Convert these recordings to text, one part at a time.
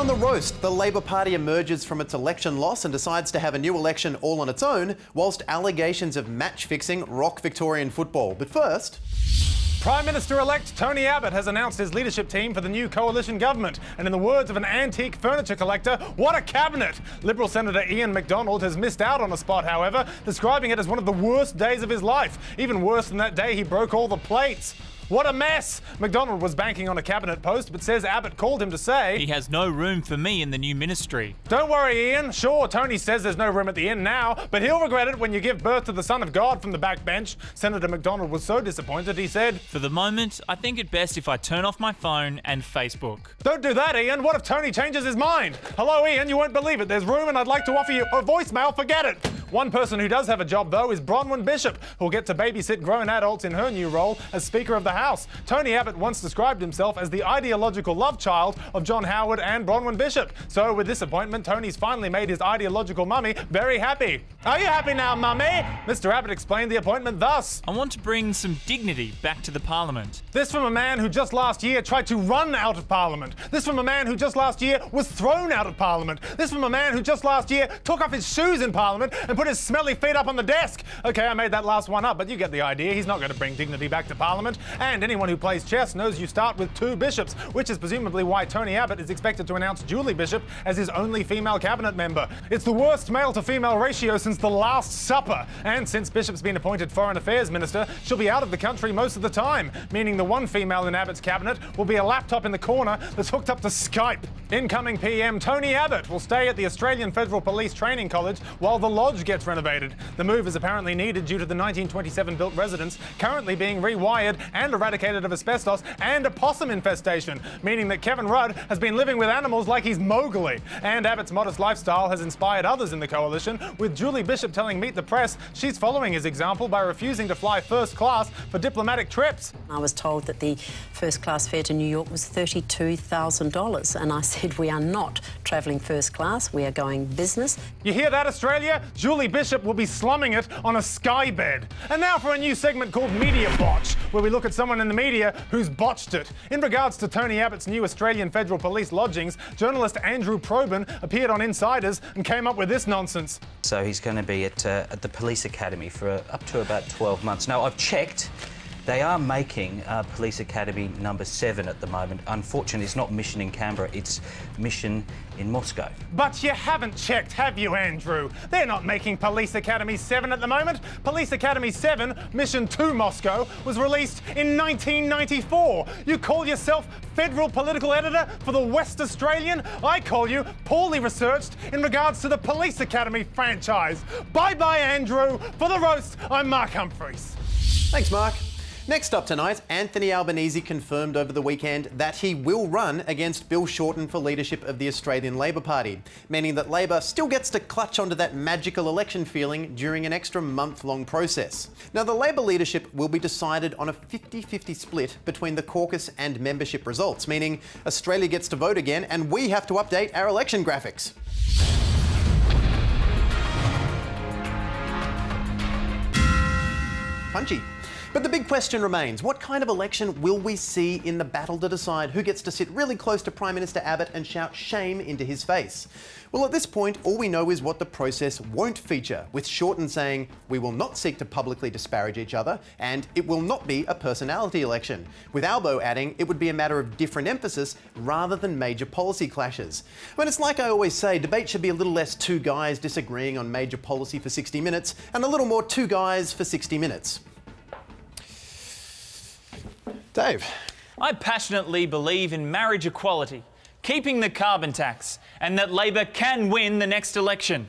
on the roast, the Labor Party emerges from its election loss and decides to have a new election all on its own, whilst allegations of match fixing rock Victorian football. But first... Prime Minister-elect Tony Abbott has announced his leadership team for the new coalition government. And in the words of an antique furniture collector, what a cabinet! Liberal Senator Ian McDonald has missed out on a spot, however, describing it as one of the worst days of his life. Even worse than that day he broke all the plates. What a mess! McDonald was banking on a cabinet post, but says Abbott called him to say... He has no room for me in the new ministry. Don't worry, Ian. Sure, Tony says there's no room at the inn now, but he'll regret it when you give birth to the Son of God from the backbench. Senator McDonald was so disappointed, he said... For the moment, I think it best if I turn off my phone and Facebook. Don't do that, Ian. What if Tony changes his mind? Hello, Ian. You won't believe it. There's room and I'd like to offer you a voicemail. Forget it. One person who does have a job, though, is Bronwyn Bishop, who'll get to babysit grown adults in her new role as Speaker of the House. Tony Abbott once described himself as the ideological love child of John Howard and Bronwyn Bishop. So with this appointment, Tony's finally made his ideological mummy very happy. Are you happy now, mummy? Mr. Abbott explained the appointment thus. I want to bring some dignity back to the Parliament. This from a man who just last year tried to run out of Parliament. This from a man who just last year was thrown out of Parliament. This from a man who just last year took off his shoes in Parliament and put his smelly feet up on the desk. Okay, I made that last one up, but you get the idea. He's not going to bring dignity back to Parliament. And anyone who plays chess knows you start with two bishops, which is presumably why Tony Abbott is expected to announce Julie Bishop as his only female cabinet member. It's the worst male-to-female ratio since the Last Supper. And since Bishop's been appointed Foreign Affairs Minister, she'll be out of the country most of the time, meaning the one female in Abbott's cabinet will be a laptop in the corner that's hooked up to Skype. Incoming PM Tony Abbott will stay at the Australian Federal Police Training College while the lodge gets renovated. The move is apparently needed due to the 1927-built residence currently being rewired and eradicated of asbestos and a possum infestation, meaning that Kevin Rudd has been living with animals like he's Mowgli. And Abbott's modest lifestyle has inspired others in the coalition, with Julie Bishop telling Meet the Press she's following his example by refusing to fly first class for diplomatic trips. I was told that the first class fare to New York was $32,000, and I said we are not travelling first class, we are going business. You hear that, Australia? Julie Bishop will be slumming it on a sky bed. And now for a new segment called Media Botch, where we look at someone in the media who's botched it. In regards to Tony Abbott's new Australian Federal Police lodgings, journalist Andrew Probyn appeared on Insiders and came up with this nonsense. So he's going to be at the Police Academy for up to about 12 months. Now, I've checked. They are making Police Academy number 7 at the moment. Unfortunately, it's not Mission in Canberra, it's Mission in Moscow. But you haven't checked, have you, Andrew? They're not making Police Academy 7 at the moment. Police Academy 7, Mission to Moscow, was released in 1994. You call yourself Federal Political Editor for the West Australian? I call you poorly researched in regards to the Police Academy franchise. Bye-bye, Andrew. For the roast, I'm Mark Humphries. Thanks, Mark. Next up tonight, Anthony Albanese confirmed over the weekend that he will run against Bill Shorten for leadership of the Australian Labor Party, meaning that Labor still gets to clutch onto that magical election feeling during an extra month-long process. Now, the Labor leadership will be decided on a 50-50 split between the caucus and membership results, meaning Australia gets to vote again and we have to update our election graphics. Punchy. But the big question remains, what kind of election will we see in the battle to decide who gets to sit really close to Prime Minister Abbott and shout shame into his face? Well, at this point, all we know is what the process won't feature, with Shorten saying, we will not seek to publicly disparage each other, and it will not be a personality election, with Albo adding it would be a matter of different emphasis rather than major policy clashes. But it's like I always say, debate should be a little less two guys disagreeing on major policy for 60 minutes, and a little more two guys for 60 minutes. Dave. I passionately believe in marriage equality, keeping the carbon tax, and that Labor can win the next election.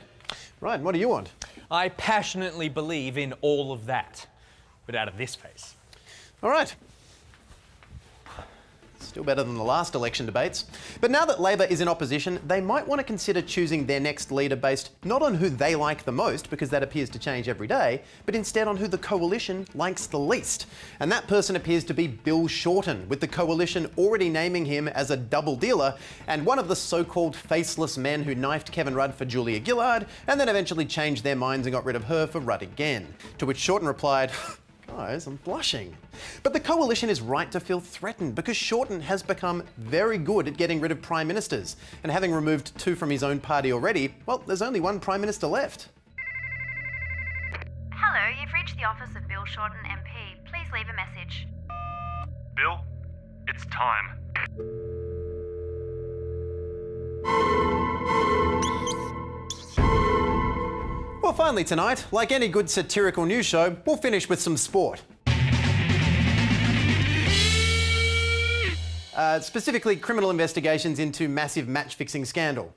Right, what do you want? I passionately believe in all of that, but out of this face. All right. Still better than the last election debates. But now that Labor is in opposition, they might want to consider choosing their next leader based not on who they like the most, because that appears to change every day, but instead on who the coalition likes the least. And that person appears to be Bill Shorten, with the coalition already naming him as a double dealer and one of the so-called faceless men who knifed Kevin Rudd for Julia Gillard and then eventually changed their minds and got rid of her for Rudd again. To which Shorten replied, Guys, I'm blushing. But the coalition is right to feel threatened because Shorten has become very good at getting rid of prime ministers. And having removed 2 from his own party already, well, there's only 1 prime minister left. Hello, you've reached the office of Bill Shorten MP. Please leave a message. Bill, it's time. Well, finally tonight, like any good satirical news show, we'll finish with some sport. Specifically, criminal investigations into massive match-fixing scandal.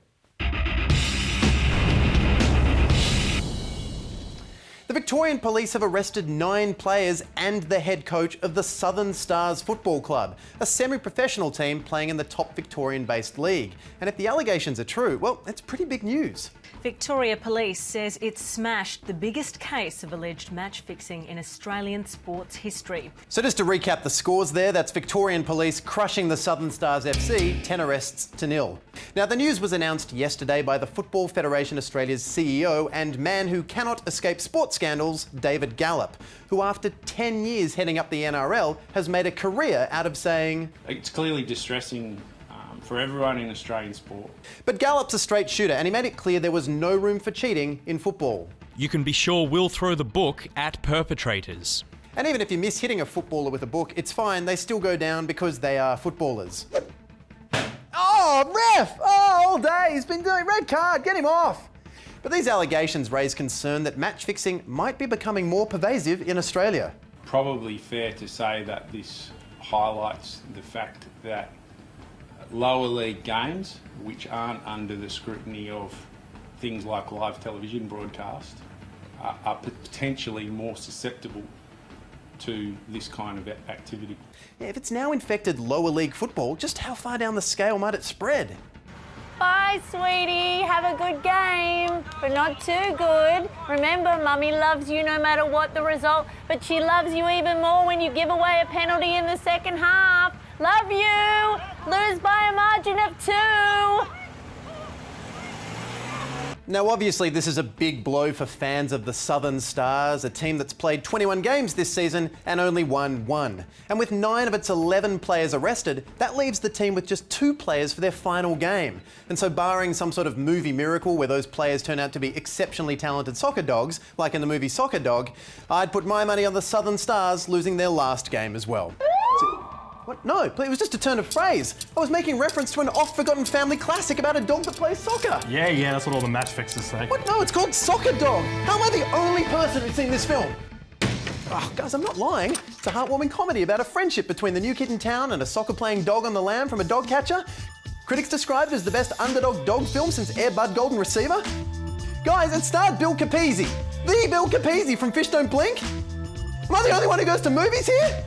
The Victorian Police have arrested 9 players and the head coach of the Southern Stars Football Club, a semi-professional team playing in the top Victorian-based league. And if the allegations are true, well, that's pretty big news. Victoria Police says it smashed the biggest case of alleged match fixing in Australian sports history. So just to recap the scores there, that's Victorian Police crushing the Southern Stars FC 10 arrests to 0. Now the news was announced yesterday by the Football Federation Australia's CEO and man who cannot escape sports scandals, David Gallop, who after 10 years heading up the NRL has made a career out of saying, "It's clearly distressing for everyone in Australian sport." But Gallup's a straight shooter and he made it clear there was no room for cheating in football. You can be sure we'll throw the book at perpetrators. And even if you miss hitting a footballer with a book, it's fine, they still go down because they are footballers. Oh, ref! Oh, all day, he's been doing red card, get him off! But these allegations raise concern that match fixing might be becoming more pervasive in Australia. Probably fair to say that this highlights the fact that lower league games, which aren't under the scrutiny of things like live television broadcast, are potentially more susceptible to this kind of activity. Yeah, if it's now infected lower league football, just how far down the scale might it spread? Bye, sweetie. Have a good game, but not too good. Remember, Mummy loves you no matter what the result, but she loves you even more when you give away a penalty in the second half. Love you. Lose by a margin of 2. Now, obviously, this is a big blow for fans of the Southern Stars, a team that's played 21 games this season and only won 1. And with 9 of its 11 players arrested, that leaves the team with just 2 players for their final game. And so barring some sort of movie miracle where those players turn out to be exceptionally talented soccer dogs, like in the movie Soccer Dog, I'd put my money on the Southern Stars losing their last game as well. What? No, it was just a turn of phrase. I was making reference to an oft-forgotten family classic about a dog that plays soccer. Yeah, that's what all the match fixers say. What? No, it's called Soccer Dog. How am I the only person who's seen this film? Oh, guys, I'm not lying. It's a heartwarming comedy about a friendship between the new kid in town and a soccer-playing dog on the lam from a dog catcher. Critics describe it as the best underdog dog film since Air Bud Golden Receiver. Guys, it starred Bill Capizzi. The Bill Capizzi from Fish Don't Blink. Am I the only one who goes to movies here?